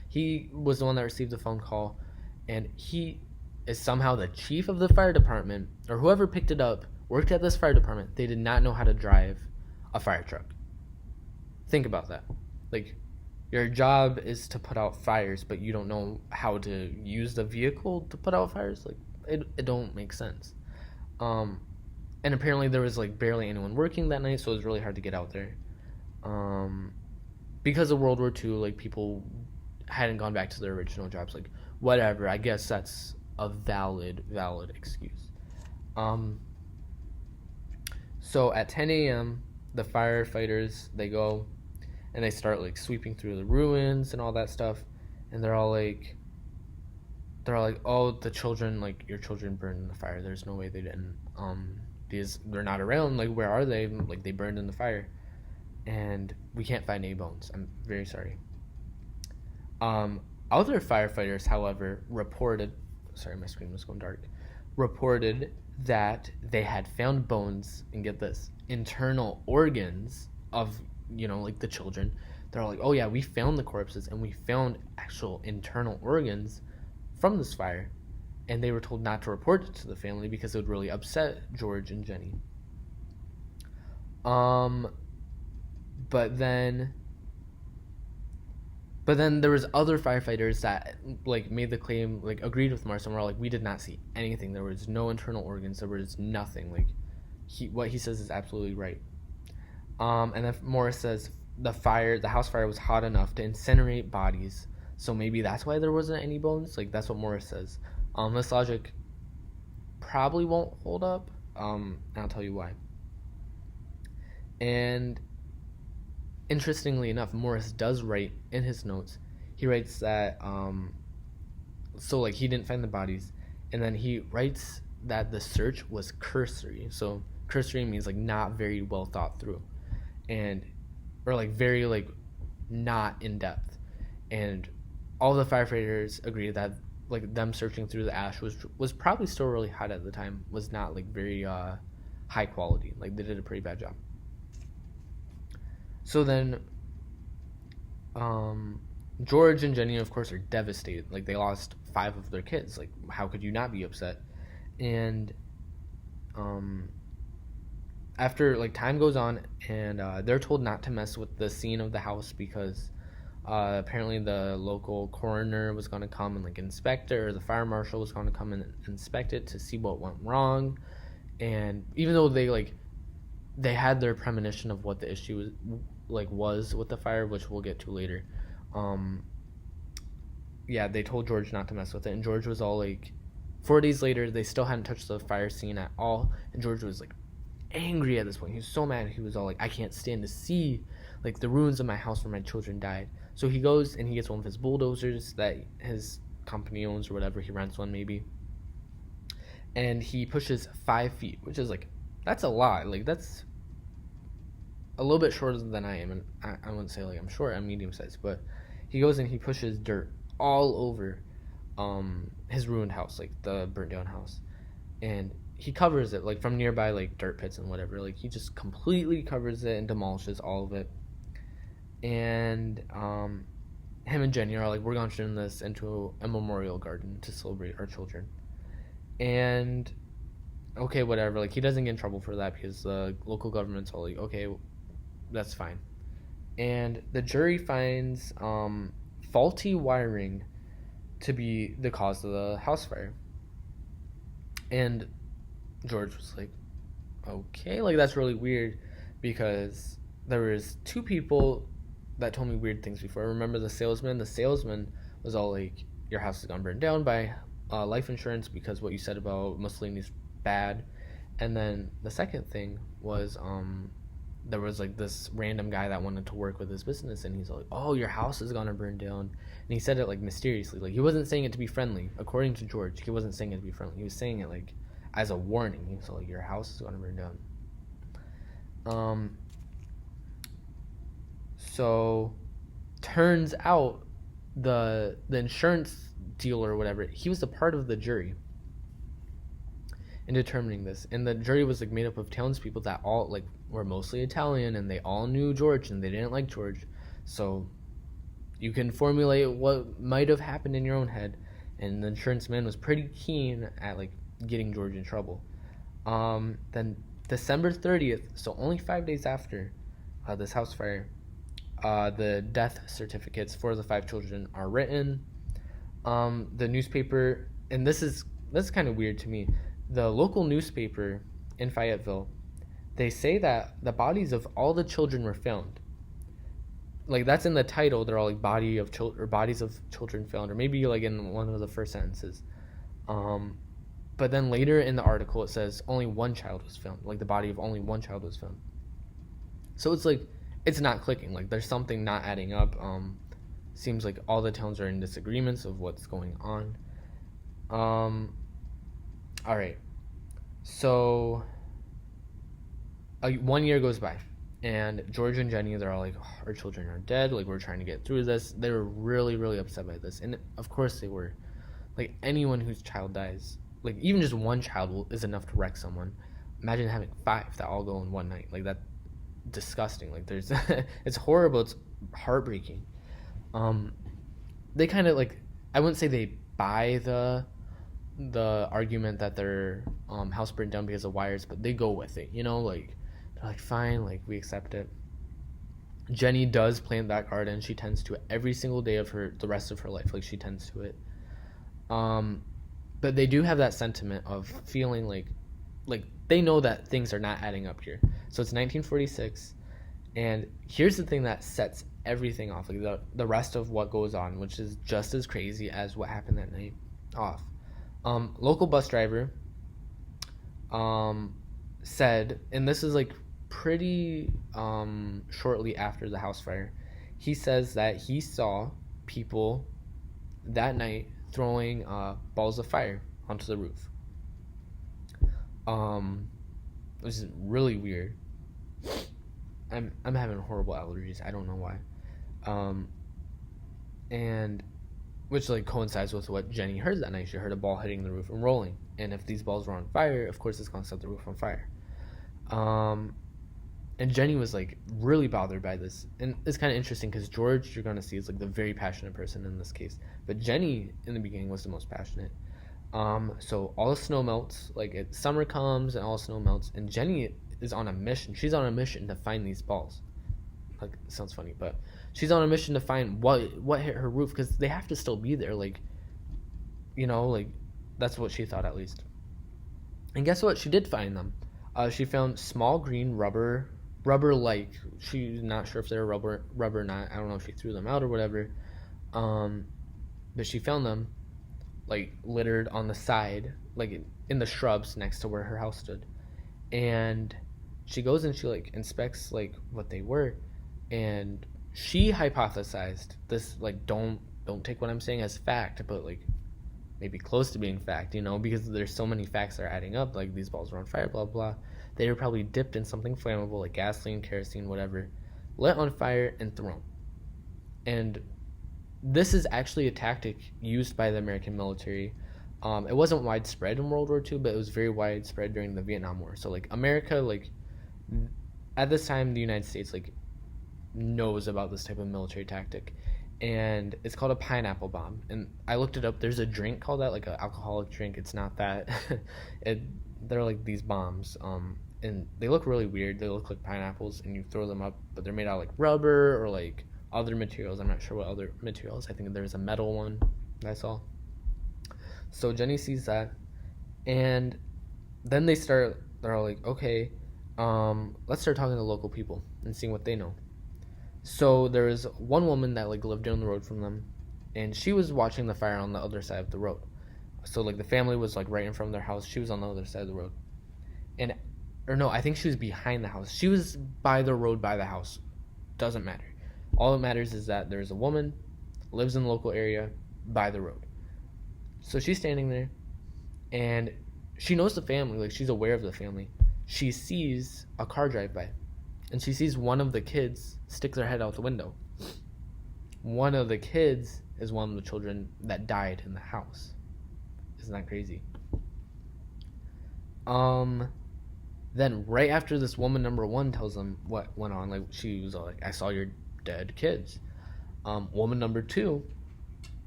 He was the one that received the phone call, and he is somehow the chief of the fire department, or whoever picked it up worked at this fire department. They did not know how to drive a fire truck. Think about that. Like, your job is to put out fires, but you don't know how to use the vehicle to put out fires. Like, it don't make sense. And apparently there was like barely anyone working that night, so it was really hard to get out there. Because of World War II, like people hadn't gone back to their original jobs. Like whatever, I guess that's a valid excuse. So at 10 a.m., the firefighters, they go and they start like sweeping through the ruins and all that stuff, and they're all like, "Oh, the children, like your children burned in the fire. There's no way they didn't. They're not around. Like where are they? Like they burned in the fire, and we can't find any bones. I'm very sorry." Other firefighters, however, reported. Sorry, my screen was going dark. Reported that they had found bones, and get this, internal organs of, like the children. They're all like, "Oh yeah, we found the corpses, and we found actual internal organs from this fire," and they were told not to report it to the family because it would really upset George and Jenny. But then there was other firefighters that like made the claim, like agreed with Morris, and were like, "We did not see anything. There was no internal organs. There was nothing." Like what he says is absolutely right. And then Morris says the house fire was hot enough to incinerate bodies, so maybe that's why there wasn't any bones. Like that's what Morris says. This logic probably won't hold up. And I'll tell you why. And interestingly enough, Morris does write in his notes. He writes that so like he didn't find the bodies, and then he writes that the search was cursory. So cursory means like not very well thought through, or like very like not in depth. And all the firefighters agreed that like them searching through the ash was probably still really hot at the time, was not like very high quality. Like they did a pretty bad job. So then George and Jenny, of course, are devastated. Like they lost 5 of their kids. Like how could you not be upset? And after like time goes on, and they're told not to mess with the scene of the house because apparently the local coroner was going to come and like inspect it, or the fire marshal was going to come and inspect it to see what went wrong. And even though they like they had their premonition of what the issue was with the fire, which we'll get to later. Um, yeah, they told George not to mess with it, and George was all like, 4 days later, they still hadn't touched the fire scene at all, and George was like angry at this point. He was so mad. He was all like, I can't stand to see like the ruins of my house where my children died. So he goes and he gets one of his bulldozers that his company owns or whatever. He rents one maybe, and he pushes 5 feet, which is like, that's a lot. Like, that's a little bit shorter than I am, and I wouldn't say like I'm short. I'm medium sized, but he goes and he pushes dirt all over his ruined house, like the burnt down house, and he covers it like from nearby like dirt pits and whatever. Like, he just completely covers it and demolishes all of it. And him and Jenny are like, we're gonna turn this into a memorial garden to celebrate our children. And okay, whatever. Like, he doesn't get in trouble for that because the local government's all like, okay, that's fine. And the jury finds faulty wiring to be the cause of the house fire. And George was like, okay, like, that's really weird, because there was 2 people that told me weird things before. I remember the salesman. The salesman was all like, your house is gonna burn down by life insurance because what you said about Mussolini's bad. And then the second thing was there was like this random guy that wanted to work with his business, and he's like, oh, your house is gonna burn down. And he said it like mysteriously. Like, he wasn't saying it to be friendly. According to George, he wasn't saying it to be friendly. He was saying it like as a warning. He was like, your house is gonna burn down. So turns out the insurance dealer or whatever, he was a part of the jury in determining this. And the jury was like made up of townspeople that all like were mostly Italian, and they all knew George and they didn't like George. So you can formulate what might have happened in your own head. And the insurance man was pretty keen at like getting George in trouble. Then December 30th, so only 5 days after this house fire, the death certificates for the 5 children are written. The newspaper, and this is kind of weird to me, the local newspaper in Fayetteville, they say that the bodies of all the children were found. Like, that's in the title. They're all like bodies of children found, or maybe like in one of the first sentences. But then later in the article it says only one child was found. Like, the body of only one child was found. So it's like, it's not clicking. Like, there's something not adding up. Seems like all the towns are in disagreements of what's going on. All right. So 1 year goes by, and George and Jenny, they're all like, oh, our children are dead. Like, we're trying to get through this. They were really, really upset by this, and of course they were. Like, anyone whose child dies, like even just one child is enough to wreck someone. Imagine having 5 that all go in one night. Like, that's disgusting. Like, there's it's horrible. It's heartbreaking. They kind of like, I wouldn't say they buy the argument that their house burned down because of wires, but they go with it, you know. Like, they're like, fine, like, we accept it. Jenny does plant that garden. She tends to it every single day of the rest of her life. Like, she tends to it. But they do have that sentiment of feeling like they know that things are not adding up here. So it's 1946, and here's the thing that sets everything off, like the rest of what goes on, which is just as crazy as what happened that night, off. Local bus driver said, and this is like pretty shortly after the house fire, he says that he saw people that night throwing balls of fire onto the roof. Which is really weird. I'm having horrible allergies. I don't know why. And which like coincides with what Jenny heard that night. She heard a ball hitting the roof and rolling. And if these balls were on fire, of course it's gonna set the roof on fire. And Jenny was like really bothered by this. And it's kind of interesting because George, you're gonna see, is like the very passionate person in this case. But Jenny in the beginning was the most passionate. So all the snow melts, like summer comes and all the snow melts, and Jenny is on a mission. She's on a mission to find these balls. Like, it sounds funny, but she's on a mission to find what hit her roof, because they have to still be there. Like, you know, like, that's what she thought at least. And guess what? She did find them. She found small green rubber like. She's not sure if they're rubber or not. I don't know if she threw them out or whatever. Um, but she found them like littered on the side, like in the shrubs next to where her house stood. And she goes and she like inspects like what they were, and she hypothesized this, like, don't take what I'm saying as fact, but like maybe close to being fact, because there's so many facts that are adding up, like these balls were on fire, blah blah. They were probably dipped in something flammable like gasoline, kerosene, whatever, lit on fire and thrown. And this is actually a tactic used by the American military. It wasn't widespread in World War II, but it was very widespread during the Vietnam War. So like America, like at this time, the United States like knows about this type of military tactic, and it's called a pineapple bomb. And I looked it up. There's a drink called that, like an alcoholic drink. It's not that. They're like these bombs, and they look really weird. They look like pineapples, and you throw them up, but they're made out of like rubber or like other materials. I'm not sure what other materials. I think there's a metal one that I saw. So Jenny sees that, and then they're all like, okay, let's start talking to local people and seeing what they know. So there was one woman that like lived down the road from them, and she was watching the fire on the other side of the road. So like the family was like right in front of their house. She was on the other side of the road, or no, I think she was behind the house. She was by the road, by the house. Doesn't matter. All that matters is that there's a woman, lives in the local area, by the road. So she's standing there, and she knows the family, like she's aware of the family. She sees a car drive by, and she sees one of the kids stick their head out the window. One of the kids is one of the children that died in the house. Isn't that crazy? Then right after this woman number one tells them what went on, like she was like, I saw your dead kids. Woman number two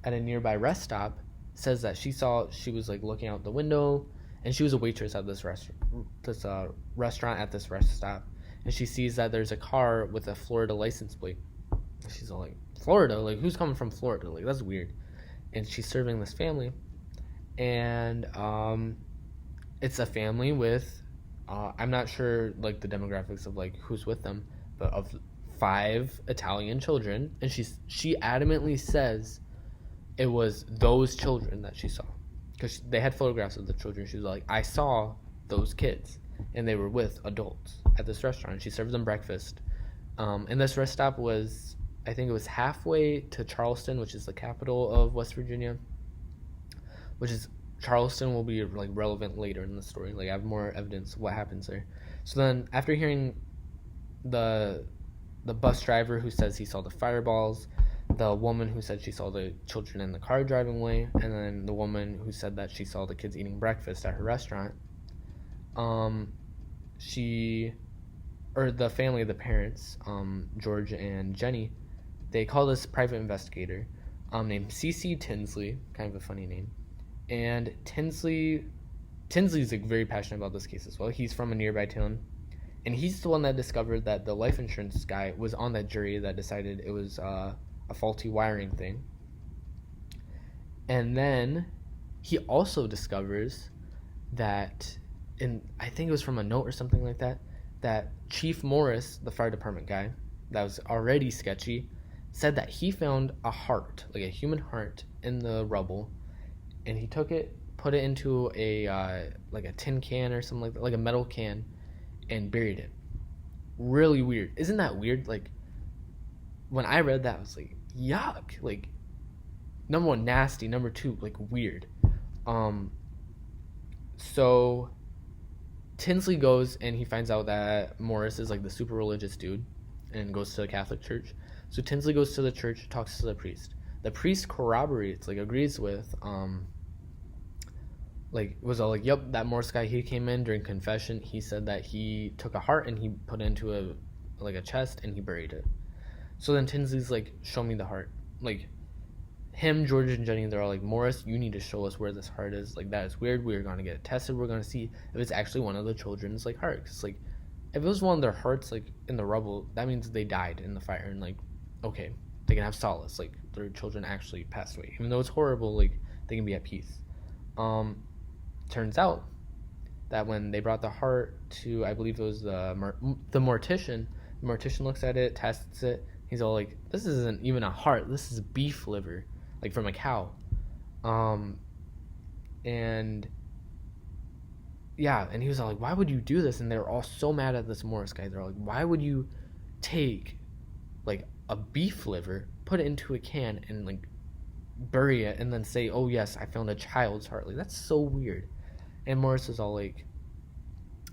at a nearby rest stop says that she was like looking out the window, and she was a waitress at this restaurant at this rest stop, and she sees that there's a car with a Florida license plate. She's all like, Florida? Like, who's coming from Florida? Like, that's weird. And she's serving this family, and it's a family with I'm not sure like the demographics of like who's with them, but of 5 Italian children, and she adamantly says it was those children that she saw, because they had photographs of the children. She was like, I saw those kids, and they were with adults at this restaurant. She served them breakfast, and this rest stop was, I think it was halfway to Charleston, which is the capital of West Virginia, Charleston will be like relevant later in the story. Like I have more evidence of what happens there. So then after hearing the bus driver who says he saw the fireballs, the woman who said she saw the children in the car driving away, and then the woman who said that she saw the kids eating breakfast at her restaurant, the family, the parents, George and Jenny, they call this private investigator named C.C. Tinsley, kind of a funny name. And Tinsley's like very passionate about this case as well. He's from a nearby town, and he's the one that discovered that the life insurance guy was on that jury that decided it was a faulty wiring thing. And then he also discovers that, I think it was from a note or something like that, that Chief Morris, the fire department guy, that was already sketchy, said that he found a heart, like a human heart, in the rubble, and he took it, put it into a like a tin can or something like that, like a metal can, and buried it. Really weird. Isn't that weird? Like, when I read that, I was like, yuck. Like, number one, nasty. Number two, like, weird. So Tinsley goes and he finds out that Morris is like the super religious dude and goes to the Catholic church. So Tinsley goes to the church, talks to the priest. The priest corroborates, like agrees with, like was all like, yep, that Morris guy, he came in during confession. He said that he took a heart and he put it into a chest and he buried it. So then Tinsley's like, show me the heart. Like, him, George, and Jenny, they're all like, Morris, you need to show us where this heart is. Like, that is weird. We're going to get it tested. We're going to see if it's actually one of the children's, like, heart. Because, like, if it was one of their hearts, like, in the rubble, that means they died in the fire. And, like, okay, they can have solace. Like, their children actually passed away. Even though it's horrible, like, they can be at peace. Turns out that when they brought the heart to, I believe it was the mortician looks at it, tests it. He's all like, this isn't even a heart. This is beef liver, like from a cow. And yeah, and he was all like, why would you do this? And they were all so mad at this Morris guy. They're like, why would you take like a beef liver, put it into a can, and like bury it, and then say, oh yes, I found a child's heart? Like, that's so weird. And Morris was all like,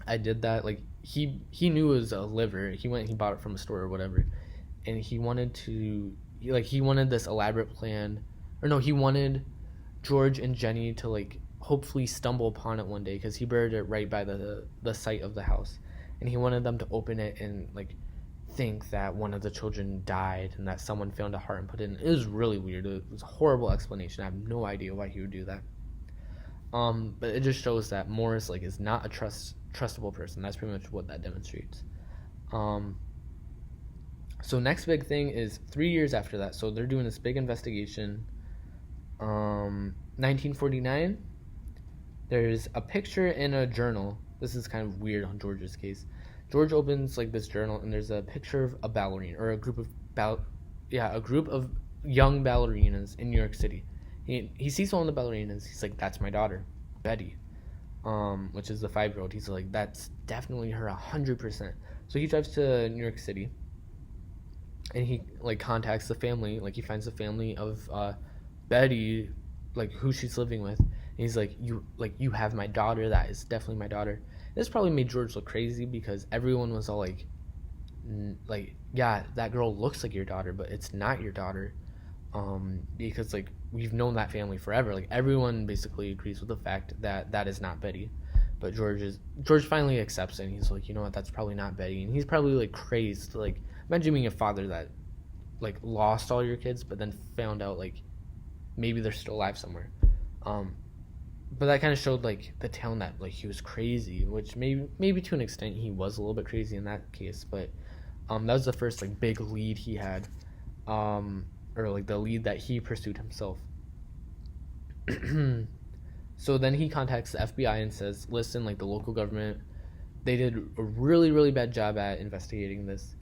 I did that. Like, he knew it was a liver. He bought it from a store or whatever, and he wanted this elaborate plan, or no, he wanted George and Jenny to like hopefully stumble upon it one day, because he buried it right by the site of the house, and he wanted them to open it and like think that one of the children died and that someone found a heart and put it in. It was really weird. It was a horrible explanation. I have no idea why he would do that. But it just shows that Morris like is not a trustable person. That's pretty much what that demonstrates. So next big thing is 3 years after that. So they're doing this big investigation. 1949. There's a picture in a journal. This is kind of weird on George's case. George opens like this journal, and there's a picture of a ballerina, or a group of young ballerinas in New York City. He sees one of the ballerinas. He's like, that's my daughter, Betty, which is the 5-year-old. He's like, that's definitely her 100%. So he drives to New York City, and he like contacts the family. Like, he finds the family of Betty, like who she's living with. And he's like, you have my daughter. That is definitely my daughter. This probably made George look crazy, because everyone was all like, yeah, that girl looks like your daughter, but it's not your daughter. Because like we've known that family forever. Like, everyone basically agrees with the fact that that is not Betty. But George finally accepts it, and he's like, you know what, that's probably not Betty. And he's probably like crazed. Like, imagine being a father that like lost all your kids, but then found out like maybe they're still alive somewhere. But that kind of showed like the town that like he was crazy, which maybe to an extent he was a little bit crazy in that case. But that was the first like big lead he had, or like the lead that he pursued himself. So then he contacts the FBI and says, listen, like the local government, they did a really, really bad job at investigating this.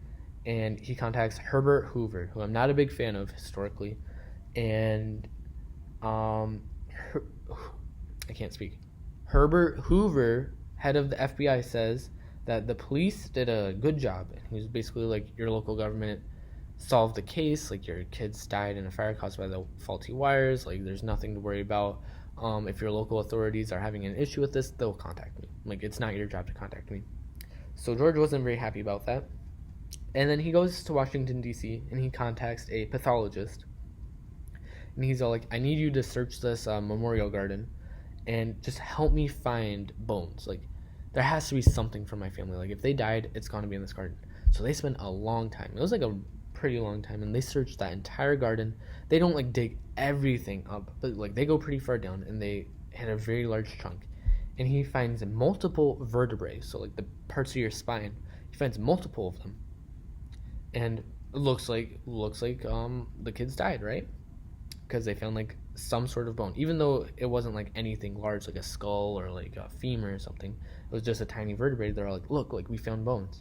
And he contacts Herbert Hoover, who I'm not a big fan of historically. And I can't speak. Herbert Hoover, head of the FBI, says that the police did a good job. He was basically like, your local government solved the case. Like, your kids died in a fire caused by the faulty wires. Like, there's nothing to worry about. If your local authorities are having an issue with this, they'll contact me. Like, it's not your job to contact me. So George wasn't very happy about that. And then he goes to Washington, D.C., and he contacts a pathologist. And he's all like, I need you to search this memorial garden and just help me find bones. Like, there has to be something from my family. Like, if they died, it's going to be in this garden. So they spent a long time. It was like a pretty long time, and they searched that entire garden. They don't like dig everything up, but like they go pretty far down, and they hit a very large chunk. And he finds multiple vertebrae, so like the parts of your spine. He finds multiple of them, and it looks like the kids died, right? Because they found like some sort of bone, even though it wasn't like anything large, like a skull or like a femur or something. It was just a tiny vertebrae. They're all like, look, like we found bones.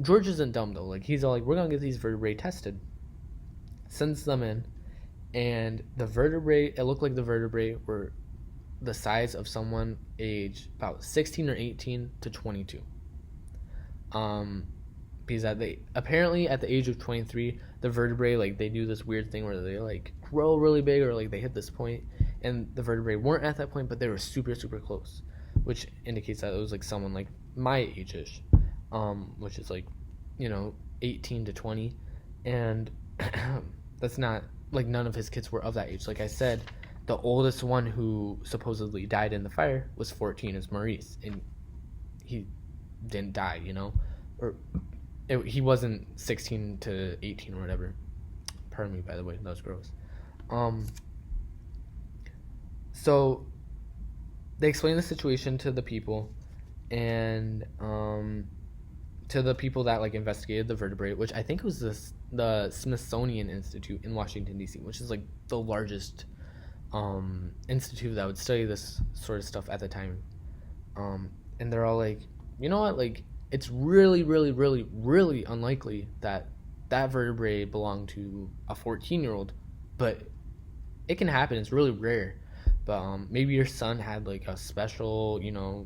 George isn't dumb though. Like, he's all like, we're gonna get these vertebrae tested. Sends them in, and the vertebrae, it looked like the vertebrae were the size of someone aged about 16 or 18 to 22. Because apparently at the age of 23, the vertebrae, like, they do this weird thing where they like grow really big, or like they hit this point, and the vertebrae weren't at that point, but they were super, super close, which indicates that it was like someone like my age-ish, which is like, 18 to 20, and that's not like, none of his kids were of that age. Like I said, the oldest one who supposedly died in the fire was 14, is Maurice, and he didn't die, or he wasn't 16 to 18 or whatever. Pardon me, by the way, that was gross. So they explain the situation to the people, and to the people that like investigated the vertebrae, which I think was the Smithsonian Institute in Washington, D.C., which is like the largest institute that would study this sort of stuff at the time. And they're all like, you know what, like, it's really, really, really, really unlikely that that vertebrae belonged to a 14-year-old, but it can happen. It's really rare. But maybe your son had like a special,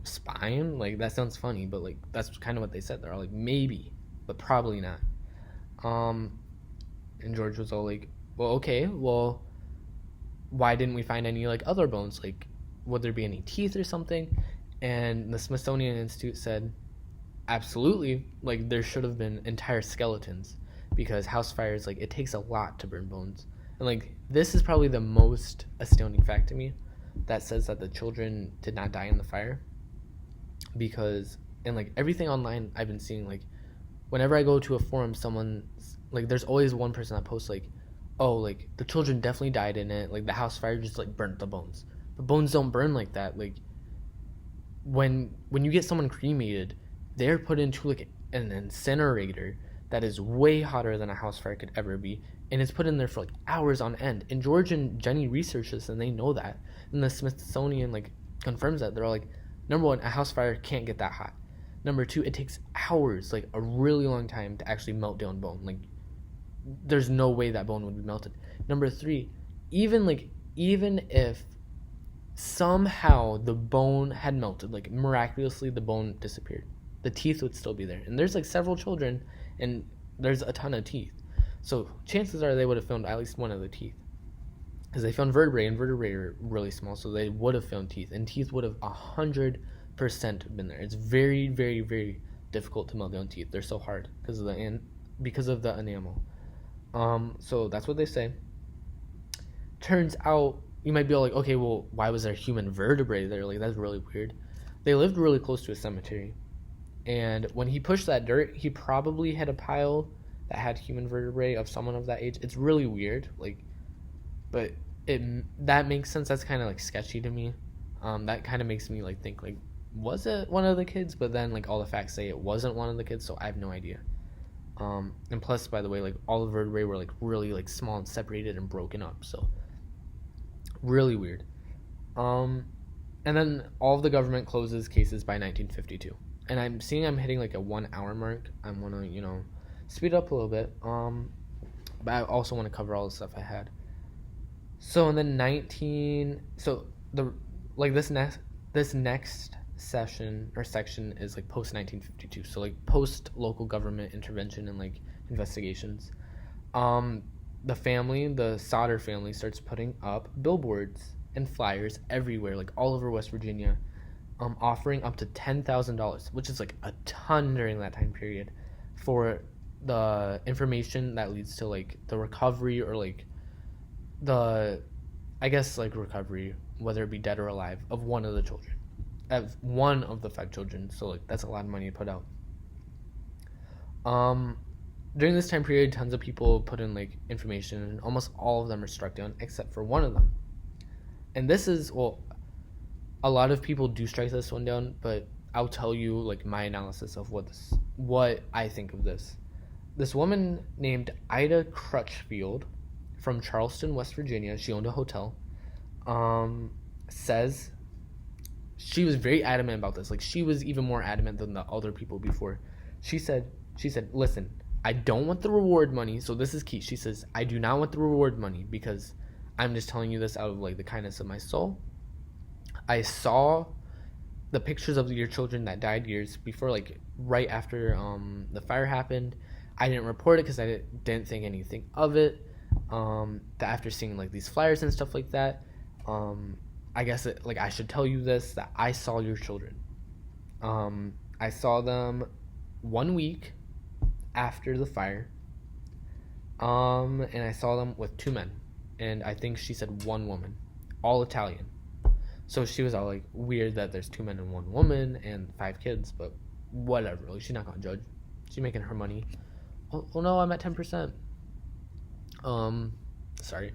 spine. Like, that sounds funny, but like that's kind of what they said. They're all like, maybe, but probably not. Um, and George was all like, well, okay, well, why didn't we find any like other bones? Like, would there be any teeth or something? And the Smithsonian Institute said, absolutely. Like, there should have been entire skeletons, because house fires, like, it takes a lot to burn bones. And like, this is probably the most astounding fact to me, that says that the children did not die in the fire. Because in like everything online I've been seeing, like, whenever I go to a forum, someone, like, there's always one person that posts like, oh, like, the children definitely died in it, like the house fire just like burnt the bones. But bones don't burn like that. Like, when you get someone cremated, they're put into like an incinerator that is way hotter than a house fire could ever be, and it's put in there for like hours on end. And George and Jenny research this, and they know that. And the Smithsonian like confirms that. They're all like, number one, a house fire can't get that hot. Number two, it takes hours, like a really long time, to actually melt down bone. Like, there's no way that bone would be melted. Number three, even if somehow the bone had melted, like miraculously the bone disappeared, the teeth would still be there. And there's like several children, and there's a ton of teeth. So chances are they would have found at least one of the teeth, because they found vertebrae, and vertebrae are really small, so they would have found teeth, and teeth would have 100% been there. It's very, very, very difficult to melt down teeth. They're so hard because of the enamel. So that's what they say. Turns out, you might be like, okay, well, why was there human vertebrae there? Like, that's really weird. They lived really close to a cemetery, and when he pushed that dirt, he probably had a pile that had human vertebrae of someone of that age. It's really weird, like, but that makes sense. That's kind of like sketchy to me. That kind of makes me like think, like, was it one of the kids? But then like all the facts say it wasn't one of the kids, so I have no idea. And plus, by the way, like, all the vertebrae were like really like small and separated and broken up, so really weird. And then all of the government closes cases by 1952, and I'm seeing I'm hitting like a 1 hour mark. I want to speed up a little bit, but I also want to cover all the stuff I had. So in the this next session or section is like post 1952, so like post local government intervention and like investigations. The Sodder family, starts putting up billboards and flyers everywhere, like all over West Virginia, offering up to $10,000, which is like a ton during that time period, for the information that leads to like the recovery, or like recovery, whether it be dead or alive, of one of the children, of one of the 5 children. So like, that's a lot of money to put out. During this time period, tons of people put in like information, and almost all of them are struck down except for one of them. And this is, well, a lot of people do strike this one down, but I'll tell you like my analysis of what I think of this. This woman named Ida Crutchfield from Charleston, West Virginia, she owned a hotel, says she was very adamant about this. Like, she was even more adamant than the other people before. She said, listen, I don't want the reward money. So this is key. She says, I do not want the reward money, because I'm just telling you this out of like the kindness of my soul. I saw the pictures of your children that died years before, like right after the fire happened. I didn't report it because I didn't think anything of it. That after seeing like these flyers and stuff like that, I guess I should tell you this, that I saw your children. I saw them 1 week after the fire, and I saw them with 2 men, and I think she said 1 woman, all Italian. So she was all like, weird that there's 2 men and 1 woman and 5 kids, but whatever. Like, she's not gonna judge. She's making her money. Oh no, I'm at 10%. Sorry.